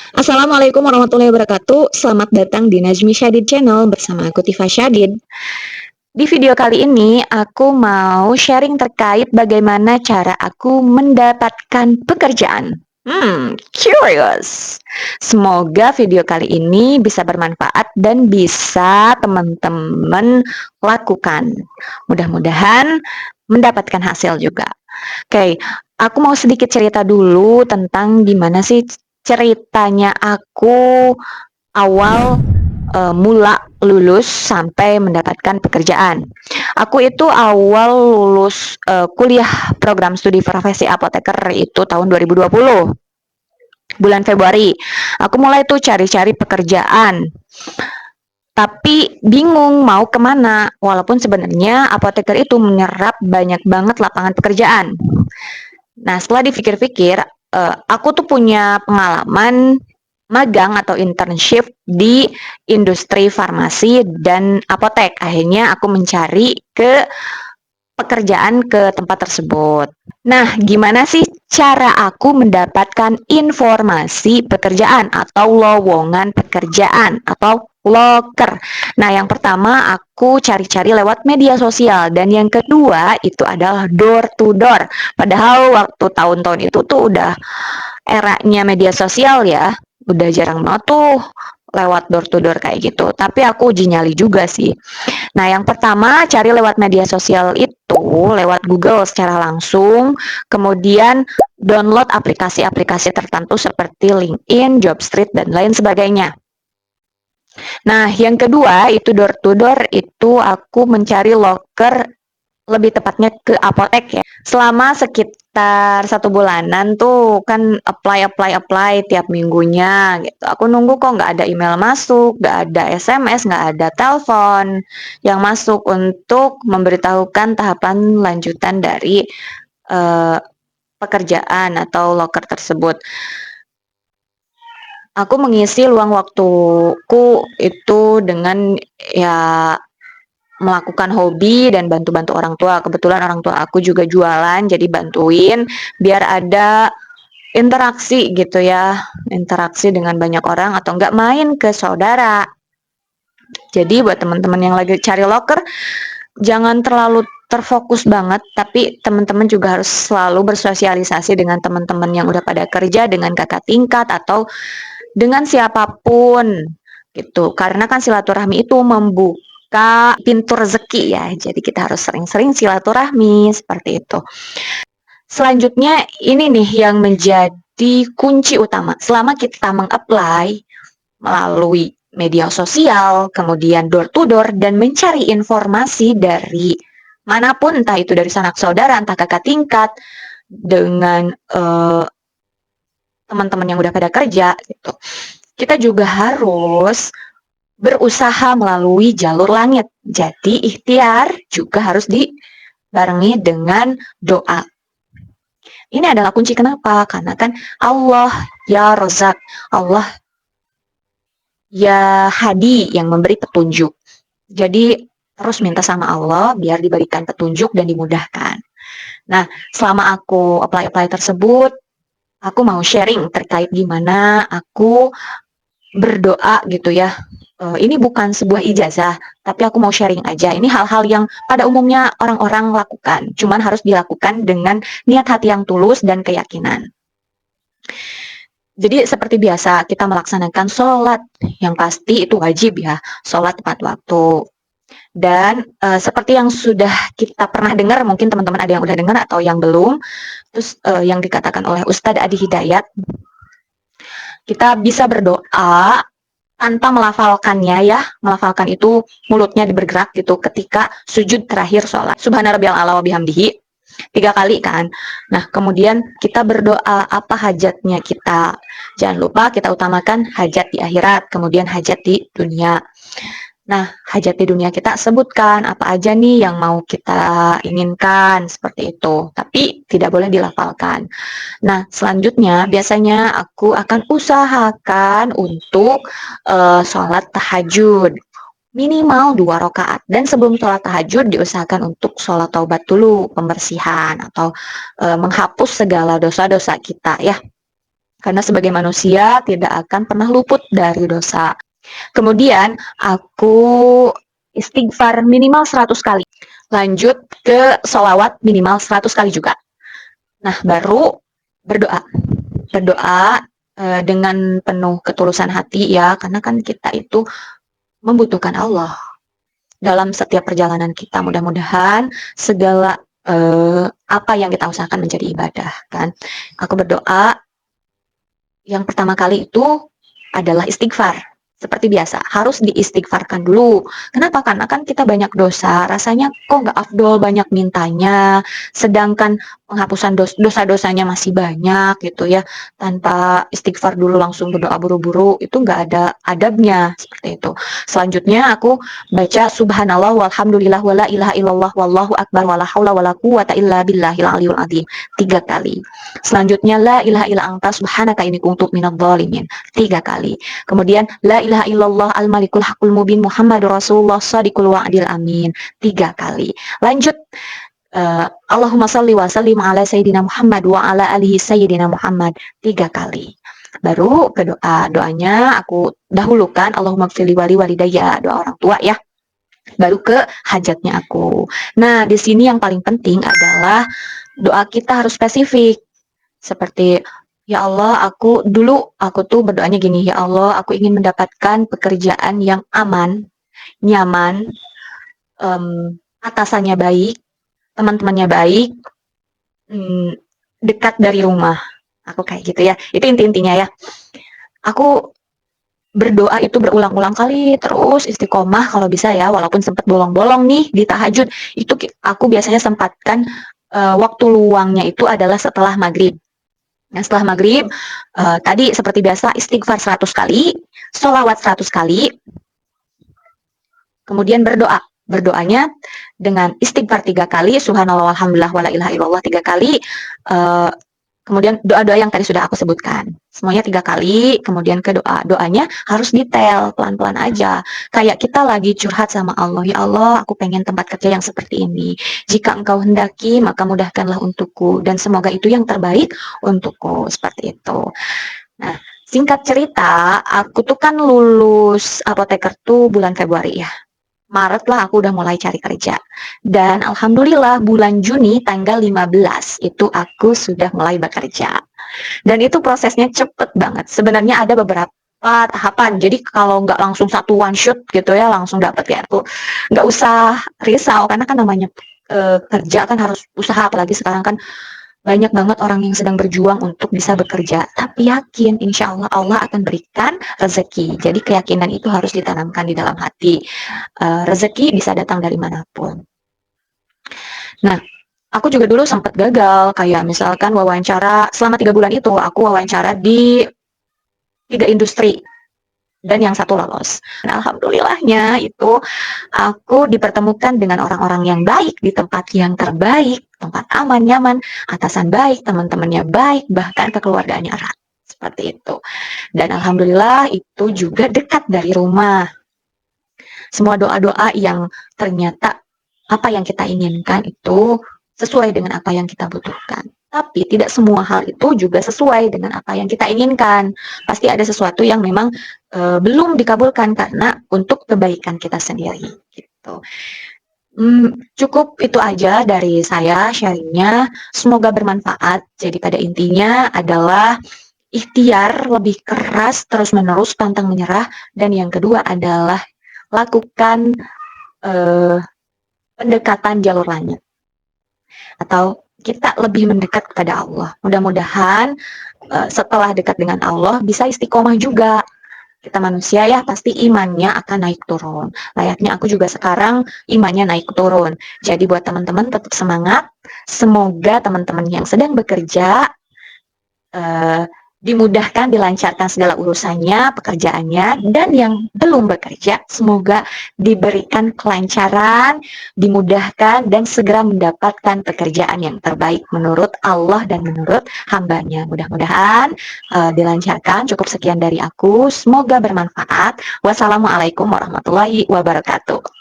Assalamualaikum warahmatullahi wabarakatuh. Selamat datang di Najmi Syadid Channel bersama aku Tifa Syadid. Di video kali ini aku mau sharing terkait bagaimana cara aku mendapatkan pekerjaan. Curious. Semoga video kali ini bisa bermanfaat dan bisa teman-teman lakukan. Mudah-mudahan mendapatkan hasil juga. Oke, aku mau sedikit cerita dulu tentang gimana sih ceritanya aku awal mula lulus sampai mendapatkan pekerjaan. Aku itu awal lulus kuliah program studi profesi apoteker itu tahun 2020. Bulan Februari. Aku mulai tuh cari-cari pekerjaan. Tapi bingung mau kemana, walaupun sebenarnya apoteker itu menyerap banyak banget lapangan pekerjaan. Nah, setelah dipikir-pikir, aku tuh punya pengalaman magang atau internship di industri farmasi dan apotek. Akhirnya aku mencari ke pekerjaan ke tempat tersebut. Nah, gimana sih cara aku mendapatkan informasi pekerjaan atau lowongan pekerjaan atau loker? Nah, yang pertama aku cari-cari lewat media sosial dan yang kedua itu adalah door to door. Padahal waktu tahun-tahun itu tuh udah eranya media sosial ya, udah jarang banget tuh lewat door to door kayak gitu. Tapi aku uji nyali juga sih. Nah, yang pertama cari lewat media sosial itu lewat Google secara langsung, kemudian download aplikasi-aplikasi tertentu seperti LinkedIn, Jobstreet, dan lain sebagainya. Nah, yang kedua itu door to door itu aku mencari loker lebih tepatnya ke apotek ya. Selama sekitar 1 bulanan tuh kan apply tiap minggunya gitu. Aku nunggu kok nggak ada email masuk, nggak ada SMS, nggak ada telepon yang masuk untuk memberitahukan tahapan lanjutan dari uh, pekerjaan atau loker tersebut. Aku mengisi luang waktuku itu dengan ya melakukan hobi dan bantu-bantu orang tua. Kebetulan orang tua aku juga jualan, jadi bantuin biar ada interaksi gitu ya, interaksi dengan banyak orang atau enggak main ke saudara. Jadi buat teman-teman yang lagi cari loker, jangan terlalu terfokus banget, tapi teman-teman juga harus selalu bersosialisasi dengan teman-teman yang udah pada kerja, dengan kakak tingkat atau dengan siapapun gitu. Karena kan silaturahmi itu membuka pintu rezeki ya. Jadi kita harus sering-sering silaturahmi seperti itu. Selanjutnya ini nih yang menjadi kunci utama. Selama kita meng-apply melalui media sosial, kemudian door to door dan mencari informasi dari manapun, entah itu dari sanak saudara, entah kakak tingkat, dengan teman-teman yang udah pada kerja gitu. Kita juga harus berusaha melalui jalur langit. Jadi ikhtiar juga harus dibarengi dengan doa. Ini adalah kunci kenapa? Karena kan Allah ya Rozak, Allah ya Hadi yang memberi petunjuk. Jadi terus minta sama Allah biar diberikan petunjuk dan dimudahkan. Nah, selama aku apply tersebut, aku mau sharing terkait gimana aku berdoa gitu ya. Ini bukan sebuah ijazah, tapi aku mau sharing aja. Ini hal-hal yang pada umumnya orang-orang lakukan, cuman harus dilakukan dengan niat hati yang tulus dan keyakinan. Jadi seperti biasa kita melaksanakan sholat, yang pasti itu wajib ya, sholat tepat waktu. Dan seperti yang sudah kita pernah dengar, mungkin teman-teman ada yang udah dengar atau yang belum, terus yang dikatakan oleh Ustadz Adi Hidayat, kita bisa berdoa tanpa melafalkannya ya, melafalkan itu mulutnya bergerak gitu ketika sujud terakhir sholat. Subhana rabbiyal a'la wa bihamdihi 3 kali kan. Nah, kemudian kita berdoa apa hajatnya kita. Jangan lupa kita utamakan hajat di akhirat, kemudian hajat di dunia. Nah, hajat di dunia kita sebutkan apa aja nih yang mau kita inginkan seperti itu. Tapi tidak boleh dilafalkan. Nah, selanjutnya biasanya aku akan usahakan untuk sholat tahajud minimal 2 rakaat, dan sebelum sholat tahajud diusahakan untuk sholat taubat dulu, pembersihan atau menghapus segala dosa-dosa kita ya. Karena sebagai manusia tidak akan pernah luput dari dosa. Kemudian aku istighfar minimal 100 kali. Lanjut ke sholawat minimal 100 kali juga. Nah, baru berdoa. Berdoa dengan penuh ketulusan hati ya, karena kan kita itu membutuhkan Allah dalam setiap perjalanan kita. Mudah-mudahan segala apa yang kita usahakan menjadi ibadah kan. Aku berdoa yang pertama kali itu adalah istighfar. Seperti biasa, harus diistighfarkan dulu. Kenapa? Karena kan kita banyak dosa, rasanya kok nggak afdol banyak mintanya, sedangkan penghapusan dosa-dosanya masih banyak gitu ya. Tanpa istighfar dulu langsung berdoa buru-buru, itu nggak ada adabnya, seperti itu. Selanjutnya aku baca subhanallah walhamdulillah wala ilaha illallah wallahu akbar wala haula wala quwata illa billahil aliyul azim 3 kali. Selanjutnya la ilaha illa anta subhanaka inni kuntu minadh dhalimin 3 kali. Kemudian la ilaha illallah al malikul hakul mubin Muhammadur Rasulullah shadiqul wa'dil amin 3 kali. Lanjut Allahumma salli wa sallim ala sayyidina Muhammad wa ala alihi sayyidina Muhammad 3 kali. Baru ke doanya aku dahulukan Allahumma gfirli wali walidayya, doa orang tua ya. Baru ke hajatnya aku. Nah, di sini yang paling penting adalah doa kita harus spesifik. Seperti ya Allah, aku tuh berdoanya gini, ya Allah, aku ingin mendapatkan pekerjaan yang aman, nyaman, atasannya baik, teman-temannya baik, dekat dari rumah. Aku kayak gitu ya. Itu inti-intinya ya. Aku berdoa itu berulang-ulang kali, terus istiqomah kalau bisa ya, walaupun sempat bolong-bolong nih di tahajud, itu aku biasanya sempatkan waktu luangnya itu adalah setelah maghrib. Nah, setelah maghrib, tadi seperti biasa istighfar 100 kali, sholawat 100 kali, kemudian berdoa. Berdoanya dengan istighfar 3 kali, subhanallah walhamdulillah wala ilaha illallah 3 kali, kemudian doa-doa yang tadi sudah aku sebutkan. Semuanya 3 kali, kemudian ke doanya harus detail, pelan-pelan aja. Kayak kita lagi curhat sama Allah, ya Allah, aku pengen tempat kerja yang seperti ini. Jika engkau hendaki, maka mudahkanlah untukku. Dan semoga itu yang terbaik untukku. Seperti itu. Nah, singkat cerita, aku tuh kan lulus apoteker tuh bulan Februari ya. Maret lah aku udah mulai cari kerja. Dan alhamdulillah bulan Juni tanggal 15 itu aku sudah mulai bekerja. Dan itu prosesnya cepet banget. Sebenarnya ada beberapa tahapan. Jadi kalau nggak langsung satu one shot gitu ya langsung dapet ya tuh nggak usah risau karena kan namanya kerja kan harus usaha, apalagi sekarang kan banyak banget orang yang sedang berjuang untuk bisa bekerja, tapi yakin insya Allah Allah akan berikan rezeki. Jadi keyakinan itu harus ditanamkan di dalam hati. Rezeki bisa datang dari manapun. Nah, aku juga dulu sempat gagal, kayak misalkan wawancara selama 3 bulan itu aku wawancara di 3 industri dan yang satu lolos. Dan alhamdulillahnya itu aku dipertemukan dengan orang-orang yang baik di tempat yang terbaik, tempat aman, nyaman, atasan baik, teman-temannya baik, bahkan kekeluargaannya erat. Seperti itu. Dan alhamdulillah itu juga dekat dari rumah. Semua doa-doa yang ternyata apa yang kita inginkan itu sesuai dengan apa yang kita butuhkan. Tapi tidak semua hal itu juga sesuai dengan apa yang kita inginkan. Pasti ada sesuatu yang memang belum dikabulkan karena untuk kebaikan kita sendiri. Gitu. Cukup itu aja dari saya sharingnya. Semoga bermanfaat. Jadi pada intinya adalah ikhtiar lebih keras terus-menerus pantang menyerah. Dan yang kedua adalah lakukan pendekatan jalur langit. Atau kita lebih mendekat kepada Allah. Mudah-mudahan setelah dekat dengan Allah bisa istiqomah juga. Kita manusia ya pasti imannya akan naik turun. Layaknya aku juga sekarang imannya naik turun. Jadi buat teman-teman tetap semangat. Semoga teman-teman yang sedang bekerja dimudahkan, dilancarkan segala urusannya, pekerjaannya, dan yang belum bekerja, semoga diberikan kelancaran, dimudahkan, dan segera mendapatkan pekerjaan yang terbaik menurut Allah dan menurut hambanya. Mudah-mudahan dilancarkan. Cukup sekian dari aku. Semoga bermanfaat. Wassalamualaikum warahmatullahi wabarakatuh.